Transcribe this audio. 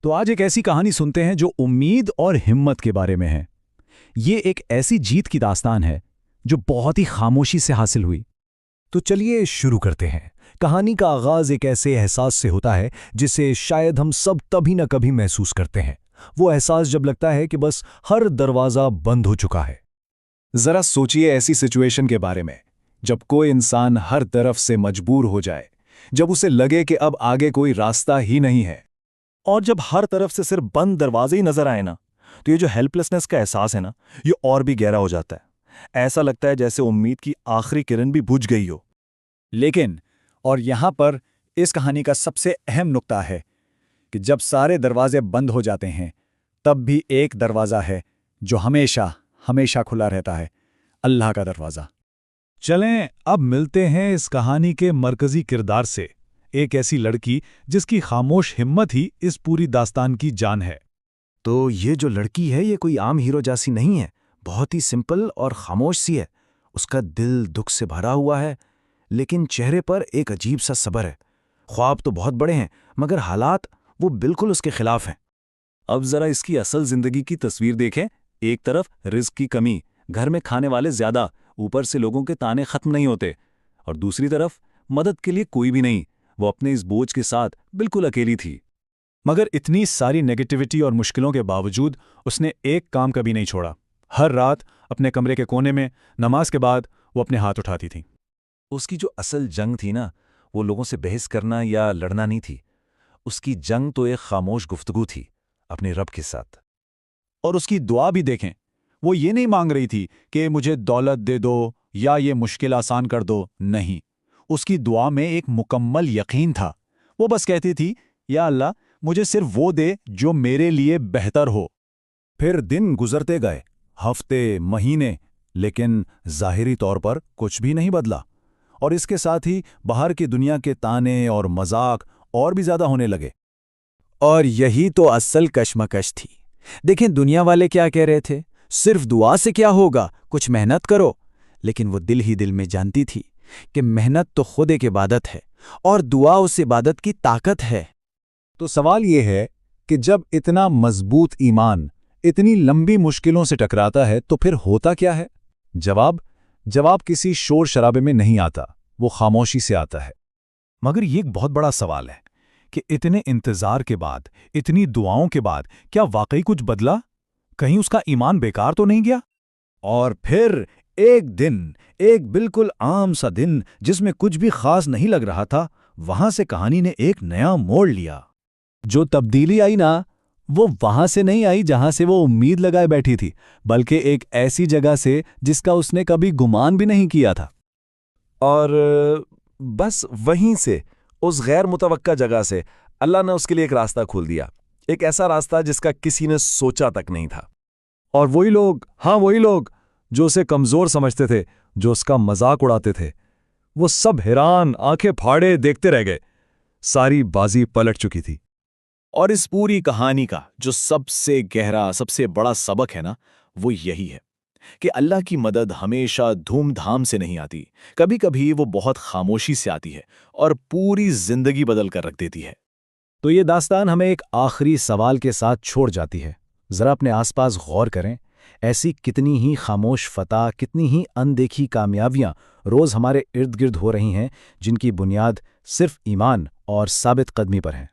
تو آج ایک ایسی کہانی سنتے ہیں جو امید اور ہمت کے بارے میں ہے۔ یہ ایک ایسی جیت کی داستان ہے جو بہت ہی خاموشی سے حاصل ہوئی۔ تو چلیے شروع کرتے ہیں۔ کہانی کا آغاز ایک ایسے احساس سے ہوتا ہے جسے شاید ہم سب کبھی نہ کبھی محسوس کرتے ہیں۔ وہ احساس جب لگتا ہے کہ بس ہر دروازہ بند ہو چکا ہے۔ ذرا سوچئے ایسی سچویشن کے بارے میں جب کوئی انسان ہر طرف سے مجبور ہو جائے، جب اسے لگے کہ اب آگے کوئی راستہ ہی نہیں ہے، اور جب ہر طرف سے صرف بند دروازے ہی نظر آئے نا، تو یہ جو ہیلپلیسنس کا احساس ہے نا، یہ اور بھی گہرا ہو جاتا ہے۔ ایسا لگتا ہے جیسے امید کی آخری کرن بھی بجھ گئی ہو۔ لیکن اور یہاں پر اس کہانی کا سب سے اہم نقطہ ہے کہ جب سارے دروازے بند ہو جاتے ہیں تب بھی ایک دروازہ ہے جو ہمیشہ ہمیشہ کھلا رہتا ہے، اللہ کا دروازہ۔ چلیں اب ملتے ہیں اس کہانی کے مرکزی کردار سے، ایک ایسی لڑکی جس کی خاموش ہمت ہی اس پوری داستان کی جان ہے۔ تو یہ جو لڑکی ہے یہ کوئی عام ہیرو جیسی نہیں ہے، بہت ہی سمپل اور خاموش سی ہے۔ اس کا دل دکھ سے بھرا ہوا ہے، لیکن چہرے پر ایک عجیب سا صبر ہے۔ خواب تو بہت بڑے ہیں مگر حالات وہ بالکل اس کے خلاف ہیں۔ اب ذرا اس کی اصل زندگی کی تصویر دیکھیں۔ ایک طرف رزق کی کمی، گھر میں کھانے والے زیادہ، اوپر سے لوگوں کے تانے ختم نہیں ہوتے، اور دوسری طرف مدد کے لیے کوئی بھی نہیں۔ وہ اپنے اس بوجھ کے ساتھ بالکل اکیلی تھی۔ مگر اتنی ساری نیگیٹیوٹی اور مشکلوں کے باوجود اس نے ایک کام کبھی نہیں چھوڑا۔ ہر رات اپنے کمرے کے کونے میں نماز کے بعد وہ اپنے ہاتھ اٹھاتی تھی۔ اس کی جو اصل جنگ تھی نا، وہ لوگوں سے بحث کرنا یا لڑنا نہیں تھی۔ اس کی جنگ تو ایک خاموش گفتگو تھی اپنے رب کے ساتھ۔ اور اس کی دعا بھی دیکھیں، وہ یہ نہیں مانگ رہی تھی کہ مجھے دولت دے دو یا یہ مشکل آسان کر دو، نہیں۔ اس کی دعا میں ایک مکمل یقین تھا۔ وہ بس کہتی تھی، یا اللہ مجھے صرف وہ دے جو میرے لیے بہتر ہو۔ پھر دن گزرتے گئے، ہفتے، مہینے، لیکن ظاہری طور پر کچھ بھی نہیں بدلا، اور اس کے ساتھ ہی باہر کی دنیا کے تانے اور مذاق اور بھی زیادہ ہونے لگے۔ اور یہی تو اصل کشمکش تھی۔ دیکھیں دنیا والے کیا کہہ رہے تھے، صرف دعا سے کیا ہوگا، کچھ محنت کرو، لیکن وہ دل ہی دل میں جانتی تھی کہ محنت تو خود ایک عبادت ہے اور دعا اس عبادت کی طاقت ہے۔ تو سوال یہ ہے کہ جب اتنا مضبوط ایمان اتنی لمبی مشکلوں سے ٹکراتا ہے تو پھر ہوتا کیا ہے؟ جواب کسی شور شرابے میں نہیں آتا، وہ خاموشی سے آتا ہے۔ مگر یہ ایک بہت بڑا سوال ہے کہ اتنے انتظار کے بعد، اتنی دعاؤں کے بعد کیا واقعی کچھ بدلا؟ کہیں اس کا ایمان بیکار تو نہیں گیا؟ اور پھر ایک دن، ایک بالکل عام سا دن جس میں کچھ بھی خاص نہیں لگ رہا تھا، وہاں سے کہانی نے ایک نیا موڑ لیا۔ جو تبدیلی آئی نا، وہ وہاں سے نہیں آئی جہاں سے وہ امید لگائے بیٹھی تھی، بلکہ ایک ایسی جگہ سے جس کا اس نے کبھی گمان بھی نہیں کیا تھا۔ اور بس وہیں سے، اس غیر متوقع جگہ سے، اللہ نے اس کے لیے ایک راستہ کھول دیا، ایک ایسا راستہ جس کا کسی نے سوچا تک نہیں تھا۔ اور وہی لوگ جو اسے کمزور سمجھتے تھے، جو اس کا مذاق اڑاتے تھے، وہ سب حیران آنکھیں پھاڑے دیکھتے رہ گئے۔ ساری بازی پلٹ چکی تھی۔ اور اس پوری کہانی کا جو سب سے گہرا، سب سے بڑا سبق ہے نا، وہ یہی ہے کہ اللہ کی مدد ہمیشہ دھوم دھام سے نہیں آتی، کبھی کبھی وہ بہت خاموشی سے آتی ہے اور پوری زندگی بدل کر رکھ دیتی ہے۔ تو یہ داستان ہمیں ایک آخری سوال کے ساتھ چھوڑ جاتی ہے۔ ذرا اپنے آس پاس غور کریں، ایسی کتنی ہی خاموش فتح، کتنی ہی اندیکھی کامیابیاں روز ہمارے ارد گرد ہو رہی ہیں، جن کی بنیاد صرف ایمان اور ثابت قدمی پر ہے۔